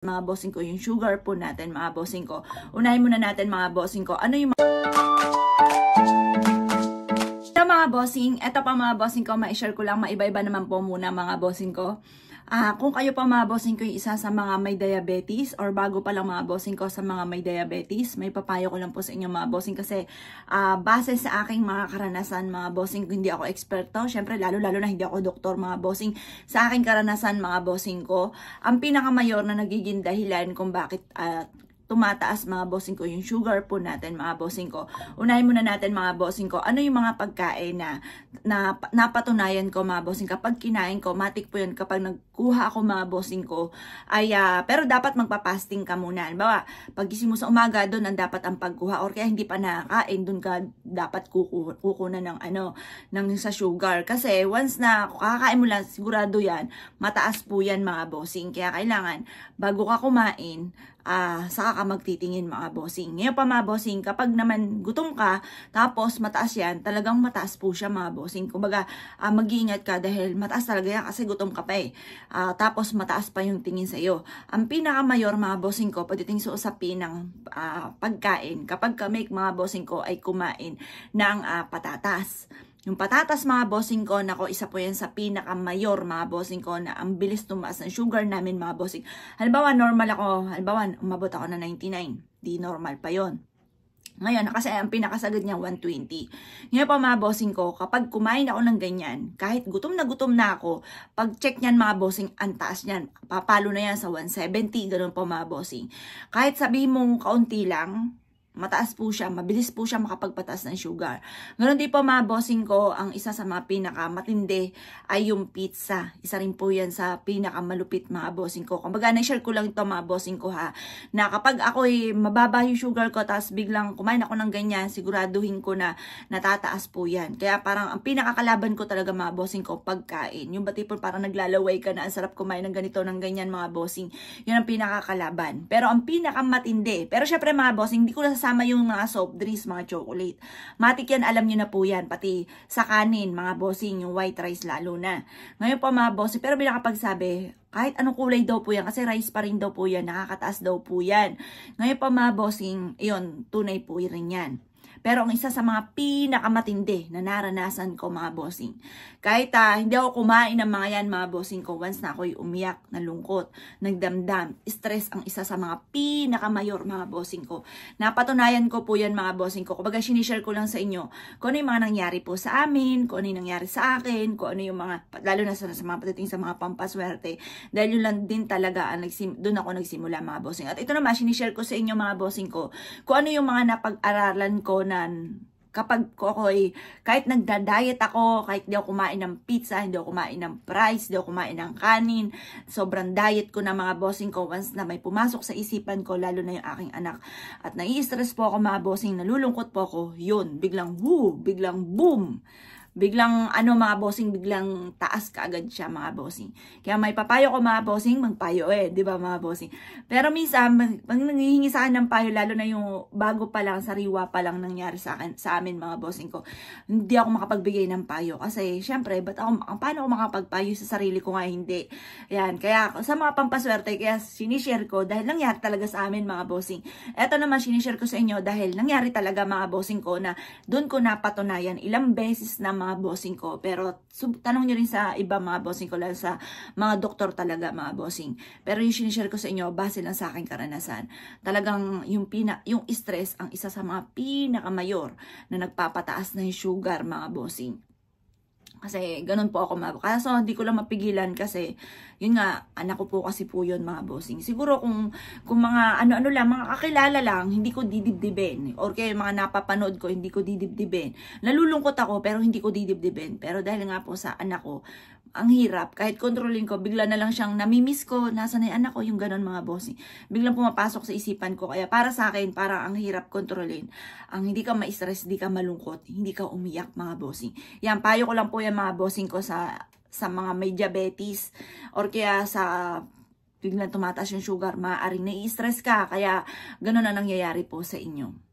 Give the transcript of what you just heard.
Mga bossing ko, yung sugar po natin mga bossing ko. Unahin muna natin mga bossing ko. Ano yung mga bossing? Ito pa mga bossing ko, ma-share ko lang, maiba-iba naman po muna mga bossing ko. Kung kayo pa mga bossing ko yung isa sa mga may diabetes or bago pa lang mga bossing ko sa mga may diabetes, may papayo ko lang po sa inyo mga bossing kasi base sa aking mga karanasan mga bossing, hindi ako eksperto, syempre lalo-lalo na hindi ako doktor mga bossing, sa aking karanasan mga bossing ko, ang pinakamayor na nagiging dahilan kung bakit tumataas mga bossing ko yung sugar po natin mga bossing ko. Unahin muna natin mga bossing ko, ano yung mga pagkain na napatunayan ko mga bossing, kapag kinain ko, matik po yun kapag nagkuha ako mga bossing ko, ay pero dapat magpa-fasting ka muna. Halimbawa, pag gising mo sa umaga, doon ang dapat ang pagkuha, or kaya hindi pa nakakain, doon ka dapat kukunan ng sa sugar. Kasi once na kakain mo lang, sigurado yan, mataas po yan mga bossing. Kaya kailangan, bago ka kumain, saka ka magtitingin mga bossing. Ngayon pa mga bossing, kapag naman gutom ka, tapos mataas yan, talagang mataas po siya mga bossing. Kumbaga, mag-iingat ka dahil mataas talaga yan kasi gutom ka pa eh. Tapos mataas pa yung tingin sa iyo. Ang pinakamayor mga bossing ko, pagdating sa usapin ng pagkain, kapag kami mga bossing ko ay kumain ng patatas. Yung patatas mga bossing ko, nako, isa po yan sa pinakamayor mga bossing ko na ang bilis tumaas ng sugar namin mga bossing. Halimbawa, normal ako, halimbawa, umabot ako na 99. Di normal pa yon. Ngayon, kasi ang pinakasagad niya 120. Ngayon pa mga bossing ko, kapag kumain ako ng ganyan, kahit gutom na ako, pag check niyan mga bossing, ang taas niyan. Papalo na yan sa 170, ganun po mga bossing. Kahit sabihin mong kaunti lang, mataas po siya, mabilis po siya makapagpataas ng sugar. Ganon din po mga bossing ko, ang isa sa mga pinakamatindi ay yung pizza. Isa rin po yan sa pinakamalupit mga bossing ko. Kumbaga, na-share ko lang ito mga bossing ko ha, na kapag ako'y mababa yung sugar ko, tapos biglang kumain ako ng ganyan, siguraduhin ko na natataas po yan. Kaya parang ang pinakakalaban ko talaga mga bossing ko, pagkain. Yung bati po parang naglalaway ka na, ang sarap kumain ng ganito, ng ganyan mga bossing. Yun ang pinakakalaban. Pero ang pinakamatindi, pero syempre mga bossing, hindi ko sama yung mga soft drinks, mga chocolate. Matik yan, alam nyo na po yan. Pati sa kanin, mga bossing, yung white rice lalo na. Ngayon po mga bossing, pero bilang kapag sabi, kahit anong kulay daw po yan, kasi rice pa rin daw po yan, nakakataas daw po yan. Ngayon po mga bossing, yun, tunay po rin yan. Pero ang isa sa mga pinakamatindi na naranasan ko mga bossing, kahit hindi ako kumain ng mga yan mga bossing ko, once na ako'y umiyak, nalungkot, nagdamdam, stress, ang isa sa mga pinakamayor mga bossing ko. Napatunayan ko po yan mga bossing ko. Kumbaga, sinishare ko lang sa inyo kung ano yung mga nangyari po sa amin, kung ano yung nangyari sa akin, kung ano yung mga, lalo na sa mga patating sa mga pampaswerte. Dahil yun lang din talaga, doon ako nagsimula mga bossing. At ito naman, sinishare ko sa inyo mga bossing ko, kung ano yung mga napag-aralan ko na kapag ako'y, kahit nagda-diet ako, kahit di ako kumain ng pizza, hindi ako kumain ng fries, hindi ako kumain ng kanin, sobrang diet ko na mga bossing ko, once na may pumasok sa isipan ko, lalo na yung aking anak, at nai-stress po ako mga bossing, nalulungkot po ako, yun, biglang biglang boom, biglang mga bossing, biglang taas kaagad siya mga bossing. Kaya may papayo ko mga bossing, magpayo di ba mga bossing? Pero minsan, pag nanghihingi sa akin ng payo, lalo na yung bago pa lang, sariwa pa lang nangyari sa amin mga bossing ko, hindi ako makapagbigay ng payo. Kasi syempre, paano ako makapagpayo sa sarili ko nga hindi? Yan, kaya sa mga pampaswerte, kaya sinishare ko dahil nangyari talaga sa amin mga bossing. Eto naman, sinishare ko sa inyo dahil nangyari talaga mga bossing ko na doon ko napatunayan ilang beses na mga bossing ko, pero tanong nyo rin sa iba mga bossing ko, lang sa mga doktor talaga mga bossing, pero yung sinishare ko sa inyo base lang sa aking karanasan, talagang yung stress ang isa sa mga pinakamayor na nagpapataas na yung sugar mga bossing. Kasi ganun po ako mga bossing. So hindi ko lang mapigilan kasi yun nga, anak ko po kasi po yun mga bossing. Siguro kung mga ano lang, mga kakilala lang, hindi ko didibdibin. Or kaya mga napapanood ko, hindi ko didibdibin. Nalulungkot ako pero hindi ko didibdibin. Pero dahil nga po sa anak ko, ang hirap. Kahit kontrolin ko, bigla na lang siyang namimiss ko. Nasaan na yung anak ko? Yung ganun mga bossing. Biglang pumapasok sa isipan ko. Kaya para sa akin, parang ang hirap kontrolin. Ang hindi ka ma-stress, hindi ka malungkot, hindi ka umiyak mga bossing. Yan, payo ko lang po yan mga bossing ko sa mga may diabetes. Or kaya sa biglang tumataas yung sugar, maaaring nai-stress ka. Kaya ganun na nangyayari po sa inyo.